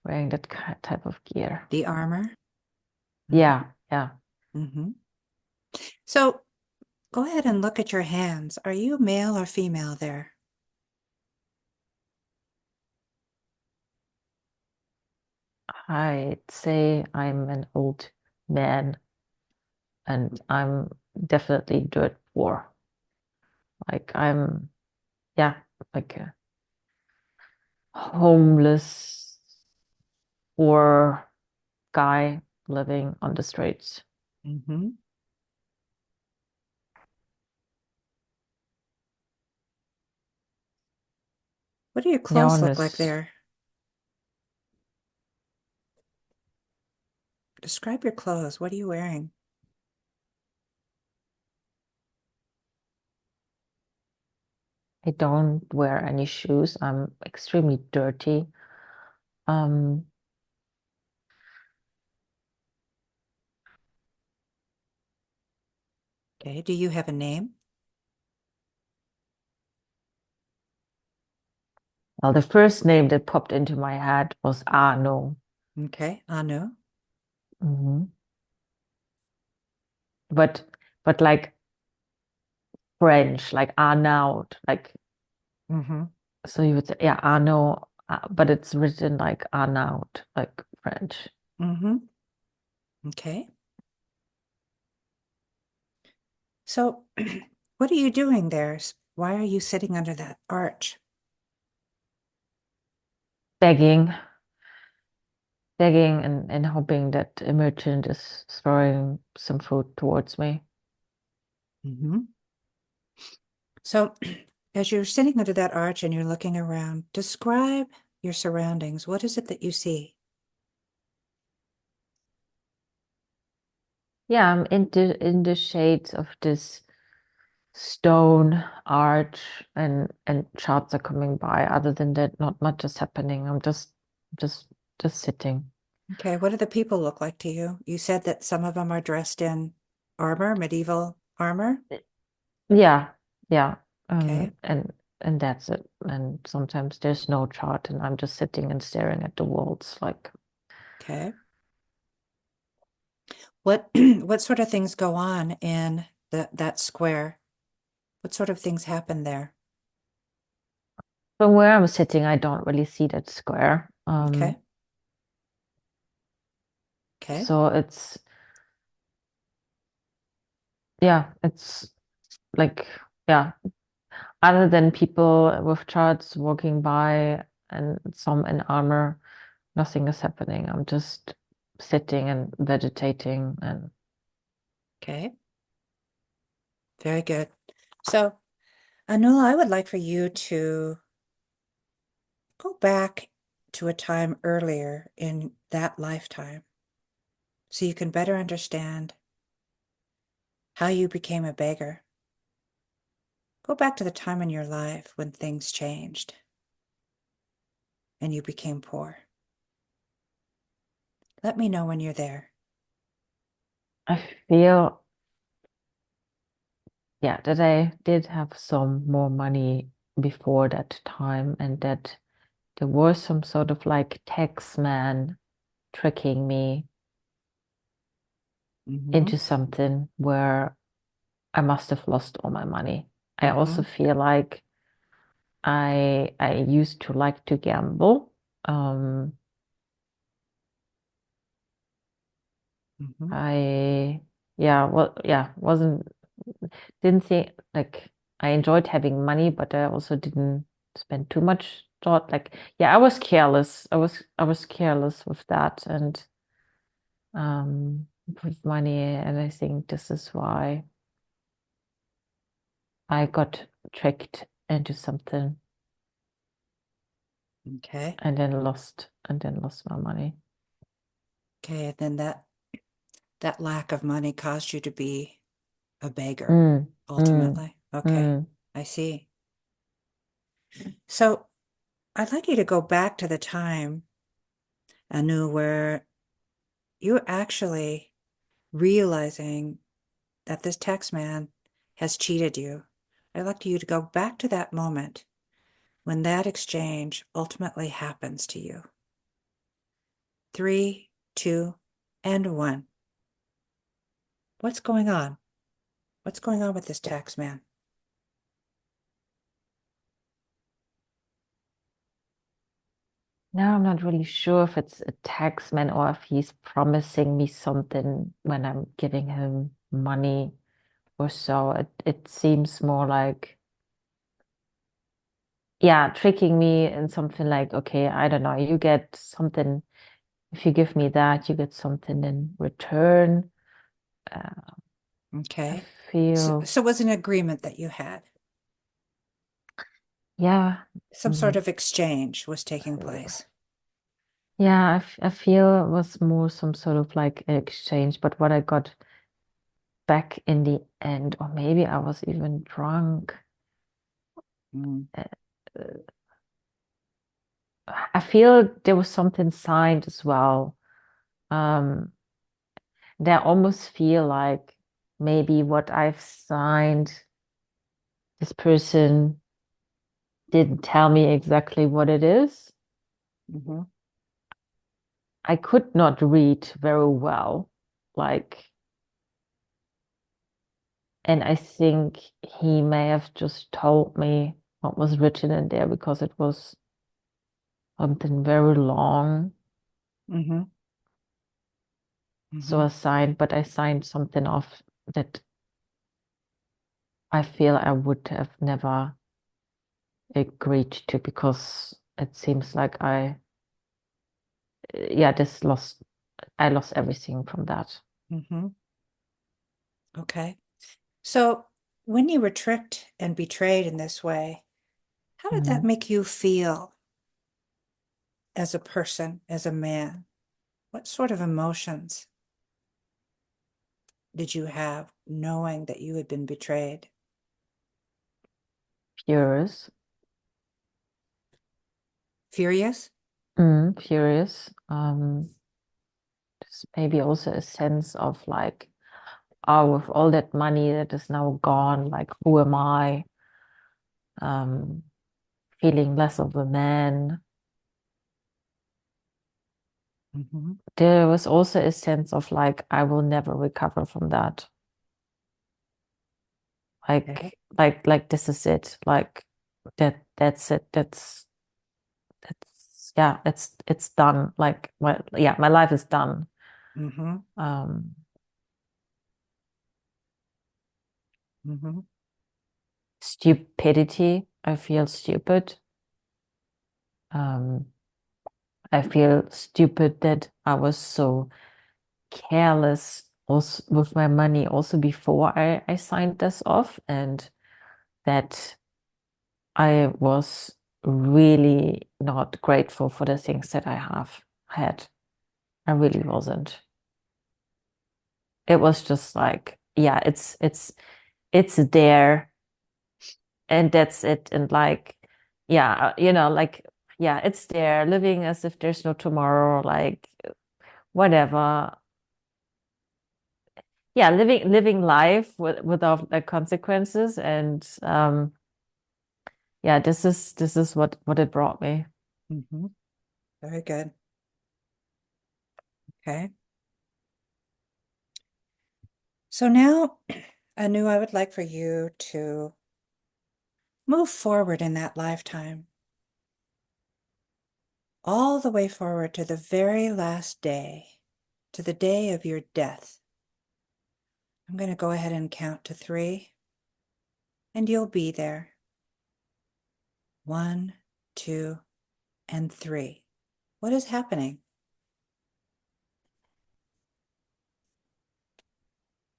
that type of gear. The armor. Mm-hmm. Yeah, yeah. Mm-hmm. So go ahead and look at your hands. Are you male or female there? I'd say I'm an old man, and I'm definitely dirt poor. Like I'm, yeah, like a homeless poor guy living on the streets. Mm-hmm. What do your Yeah, clothes on look like this, there? Describe your clothes. What are you wearing? I don't wear any shoes. I'm extremely dirty. Um, Okay. Do you have a name? well, the first name that popped into my head was Arno. Okay. Anu. Hmm. But like French, like Arnaud, like Mm-hmm. so you would say, yeah, Arno, but it's written like Arnaud, like French. Mm-hmm. Okay. So what are you doing there? Why are you sitting under that arch? Begging, begging, and hoping that a merchant is throwing some food towards me. Mm-hmm. So as you're sitting under that arch and you're looking around, describe your surroundings. What is it that you see? Yeah, I'm in the shades of this stone arch, and shots are coming by. Other than that, not much is happening. I'm just just sitting. Okay, what do the people look like to you? You said that some of them are dressed in armor, medieval armor. Yeah, yeah. Okay, And that's it. And sometimes there's no chart, and I'm just sitting and staring at the walls like okay. What what sort of things go on in that square? What sort of things happen there? from where I'm sitting, I don't really see that square. Okay, okay. So it's yeah, it's like yeah. other than people with charts walking by and some in armor, nothing is happening. I'm just sitting and vegetating and Okay, very good. So, Anul, I would like for you to go back to a time earlier in that lifetime so you can better understand how you became a beggar. Go back to the time in your life when things changed and you became poor. Let me know when you're there. I feel, yeah, that I did have some more money before that time and that there was some sort of like tax man tricking me Mm-hmm. into something where I must have lost all my money. I Mm-hmm. also feel like I used to like to gamble. Um, Mm-hmm. I yeah, well, yeah, wasn't didn't think like I enjoyed having money, but I also didn't spend too much thought. Like, yeah, I was careless. I was careless with that and with money, and I think this is why I got tricked into something Okay. and then lost my money. Okay. And then that lack of money caused you to be a beggar, Mm, mm, ultimately. Okay. mm. I see. So I'd like you to go back to the time, Anu, where you're actually realizing that this tax man has cheated you. I'd like you to go back to that moment when that exchange ultimately happens to you. Three, two, and one. What's going on? What's going on with this tax man? Now I'm not really sure if it's a taxman or if he's promising me something when I'm giving him money or so. It seems more like, yeah, tricking me in something like, okay, I don't know, you get something. If you give me that, you get something in return. Uh, I Okay. feel, So was an agreement that you had. yeah, Some sort mm, of exchange was taking place. yeah, I feel it was more some sort of like exchange, but what I got back in the end, or maybe I was even drunk. Mm. uh, I feel there was something signed as well. Um, that I almost feel like maybe what I've signed, this person didn't tell me exactly what it is. Mm-hmm. I could not read very well, like, and I think he may have just told me what was written in there because it was something very long. Mm-hmm. So Mm-hmm. I signed, but I signed something off that I feel I would have never agreed to because it seems like yeah, I lost everything from that. Mm-hmm. Okay. So when you were tricked and betrayed in this way, how did that Mhm. make you feel as a person, as a man? What sort of emotions did you have knowing that you had been betrayed? Furious, Furious? furious. Just maybe also a sense of like, oh, with all that money that is now gone, like, who am I? Um, Feeling less of a man. Mm-hmm. There was also a sense of like, I will never recover from that. Okay. Like this is it. Like that's it. That's yeah, it's done. Like my life is done. Mm-hmm. Um, Mm-hmm. stupidity. I feel stupid. Um, I feel stupid that I was so careless also with my money also before I signed this off, and that I was really not grateful for the things that I have had. I really Okay. wasn't. It was just like, yeah, it's there and that's it. And like, yeah, like, yeah, it's there, living as if there's no tomorrow, like whatever. Yeah, living life without like consequences. And yeah, this is what it brought me. Mm-hmm. Very good. Okay. So now Anu, I would like for you to move forward in that lifetime, all the way forward to the very last day, to the day of your death. I'm going to go ahead and count to 3, and you'll be there. 1, 2, and 3. What is happening?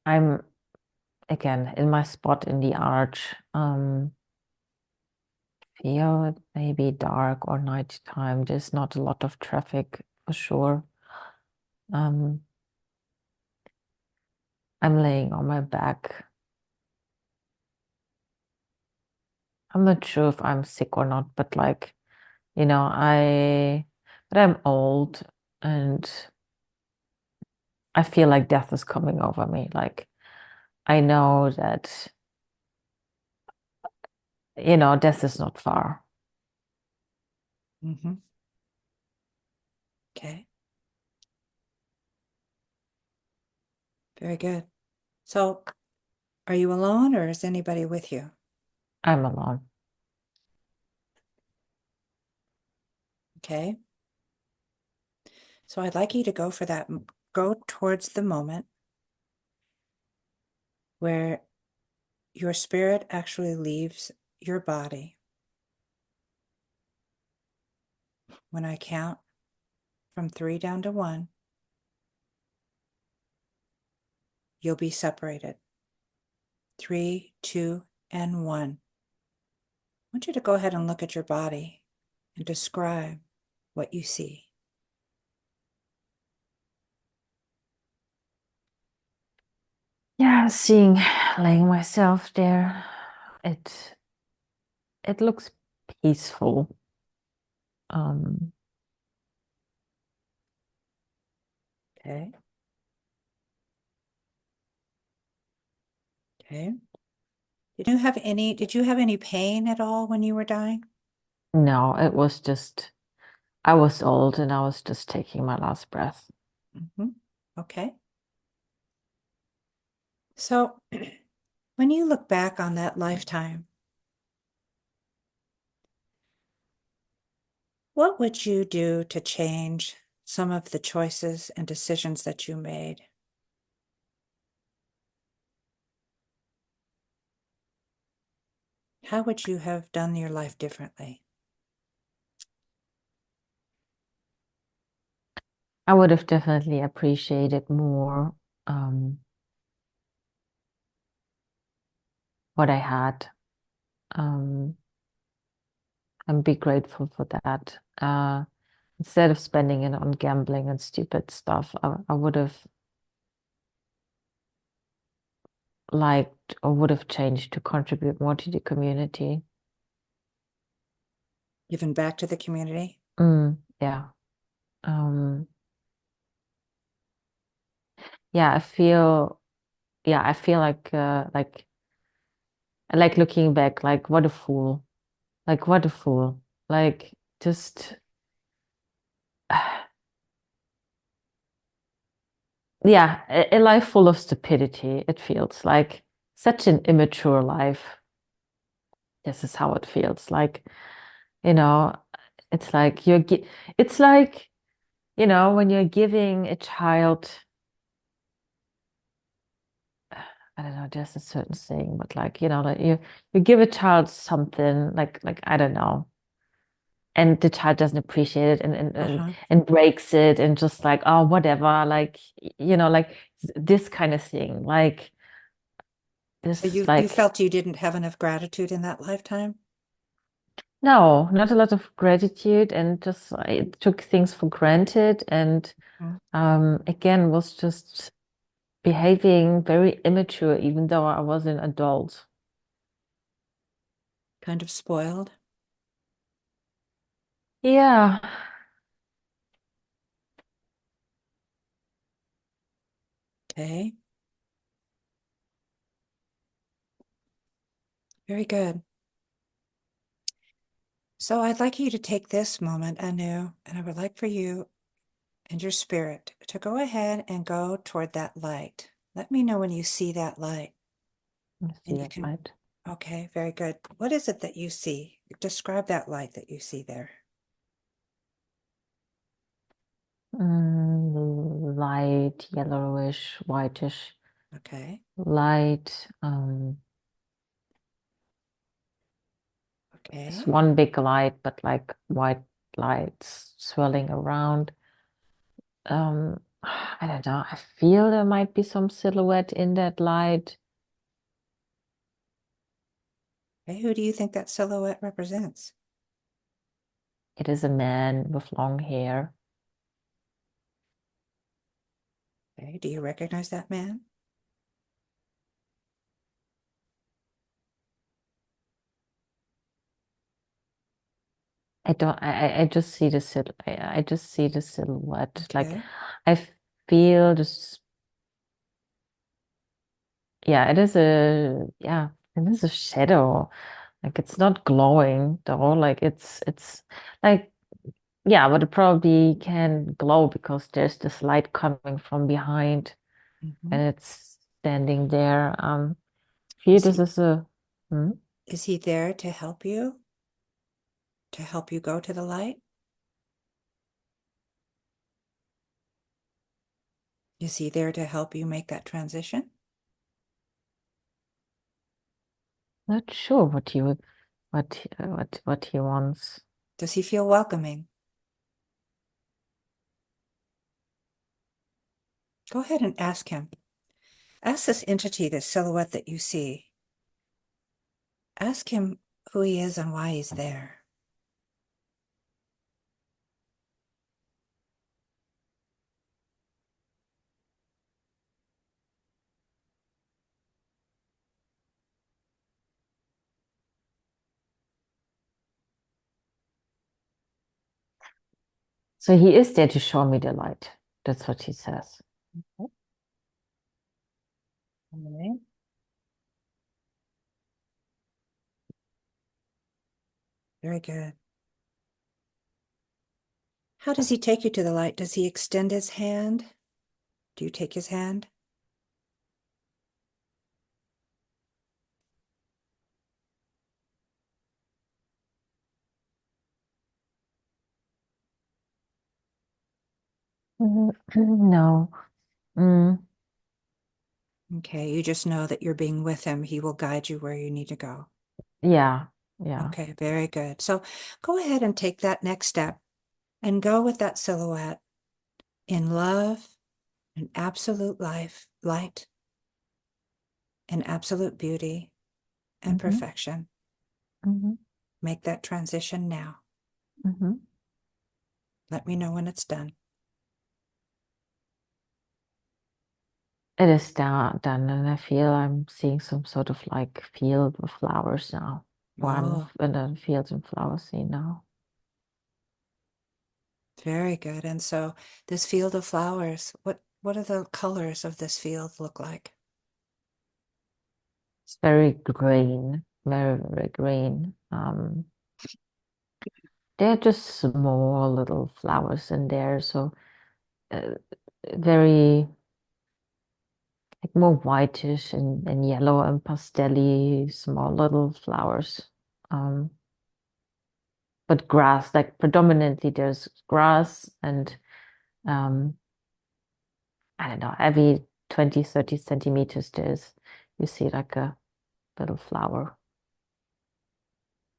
I'm again in my spot in the arch. Feel it may be dark or nighttime. There's not a lot of traffic for sure. Um, I'm laying on my back. I'm not sure if I'm sick or not, but like, but I'm old and I feel like death is coming over me. Like, I know that, death is not far. Mm-hmm. Okay. Very good. So, are you alone or is anybody with you? I'm alone. Okay. So, I'd like you to go towards the moment where your spirit actually leaves your body. When I count from 3 down to 1, you'll be separated. 3, 2, and 1. I want you to go ahead and look at your body and describe what you see. Yeah, laying myself there, it it looks peaceful. Um, Okay. Okay. Did you have any pain at all when you were dying? no, it was just I was old and I was just taking my last breath. Mm-hmm. Okay. So, when you look back on that lifetime, what would you do to change some of the choices and decisions that you made? How would you have done your life differently? I would have definitely appreciated more um, what I had, um, and be grateful for that. Instead of spending it on gambling and stupid stuff, I would have liked or would have changed to contribute more to the community. Giving back to the community? Yeah. Um, yeah, I feel like I like looking back, like what a fool. Like what a fool. Like just yeah, a life full of stupidity, it feels like such an immature life. This is how it feels. Like, you know, it's like it's like, when you're giving a child I don't know, there's a certain saying, but like, like you give a child something like I don't know, and the child doesn't appreciate it Uh-huh. and breaks it and just like, oh, whatever, like like this kind of thing. Like So this you like felt you didn't have enough gratitude in that lifetime? no, not a lot of gratitude and just I took things for granted and Mm. again was just behaving very immature even though I was an adult. Kind of spoiled. Yeah. Okay. Very good. So I'd like you to take this moment anew, and I would like for you and your spirit to go ahead and go toward that light. Let me know when you see that light. Let's And see you that can, light. okay, very good. What is it that you see? Describe that light that you see there. Light, yellowish, whitish Okay, light. It's okay. one big light, but like white lights swirling around. I don't know. I feel there might be some silhouette in that light. Okay, who do you think that silhouette represents? It is a man with long hair. Okay, do you recognize that man? I don't. I just see the I just see the silhouette. Like Okay. I feel this. Yeah, it is a. Yeah, it is a shadow. Like it's not glowing though. Like it's like yeah, but it probably can glow because there's this light coming from behind Hmm. and it's standing there. Here Is this he is a hmm? is he there to help you? To help you go to the light? Is he there to help you make that transition? Not sure what you what he wants. Does he feel welcoming? Go ahead and ask him. Ask this entity, this silhouette that you see. Ask him who he is and why he's there. So he is there to show me the light. That's what he says. Okay. All right. Very good. How does he take you to the light? Does he extend his hand? Do you take his hand? No. Mm, Okay, you just know that you're being with him. He will guide you where you need to go. yeah. Yeah. Okay, very good. So go ahead and take that next step and go with that silhouette in love and absolute life, light and absolute beauty and Hmm. perfection. Hmm. Make that transition now. Hmm. Let me know when it's done. It is done, and I feel I'm seeing some sort of like field with flowers now. Or I'm Oh, in a field and flower scene now. very good. And so this field of flowers, what do the colors of this field look like? It's very green, very, very green. They're just small little flowers in there, so uh, very like more whitish and yellow and pastelly, small little flowers. Um, but grass, like predominantly there's grass and um, I don't know, every 20, 30 centimeters there's you see like a little flower.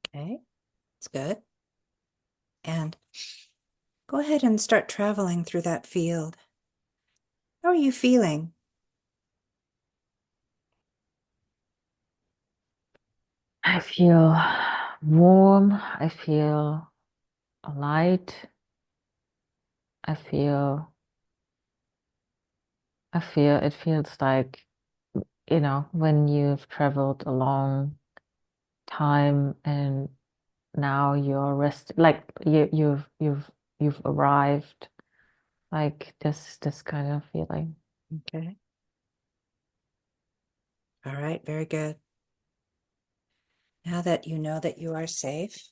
Okay, it's good. And go ahead and start traveling through that field. How are you feeling? I feel warm. I feel light. I feel, it feels like, when you've traveled a long time and now you're like you've arrived, like this kind of feeling. Okay. All right, very good. Now that you know that you are safe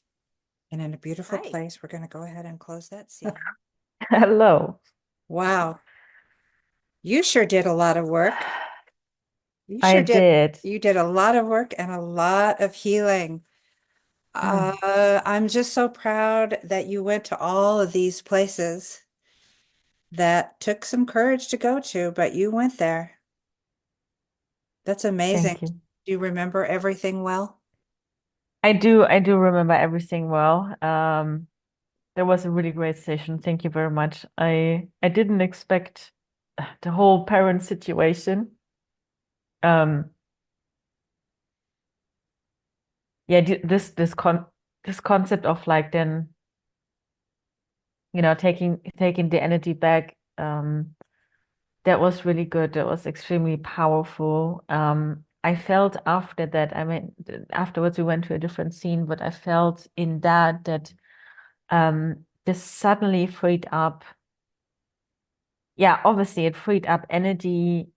and in a beautiful Right. place, we're going to go ahead and close that scene. Hello. Wow, you sure did a lot of work. You I sure did. did. You did a lot of work and a lot of healing. Mm, I'm just so proud that you went to all of these places that took some courage to go to, but you went there. That's amazing. thank you. Do you remember everything well? I do remember everything well. That was a really great session. Thank you very much. I didn't expect the whole parent situation. Um, yeah, this concept of like then, taking the energy back. That was really good. That was extremely powerful. I felt after that, I mean, afterwards we went to a different scene, but I felt in that this suddenly freed up. Yeah, obviously it freed up energy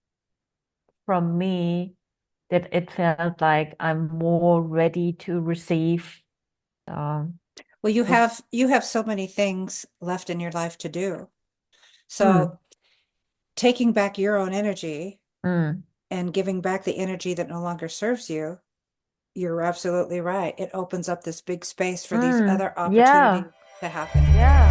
from me, that it felt like I'm more ready to receive. Um, Well, was you have so many things left in your life to do. mm, So taking back your own energy mm, and giving back the energy that no longer serves you, you're absolutely right. It opens up this big space for these other yeah, opportunities to happen. yeah.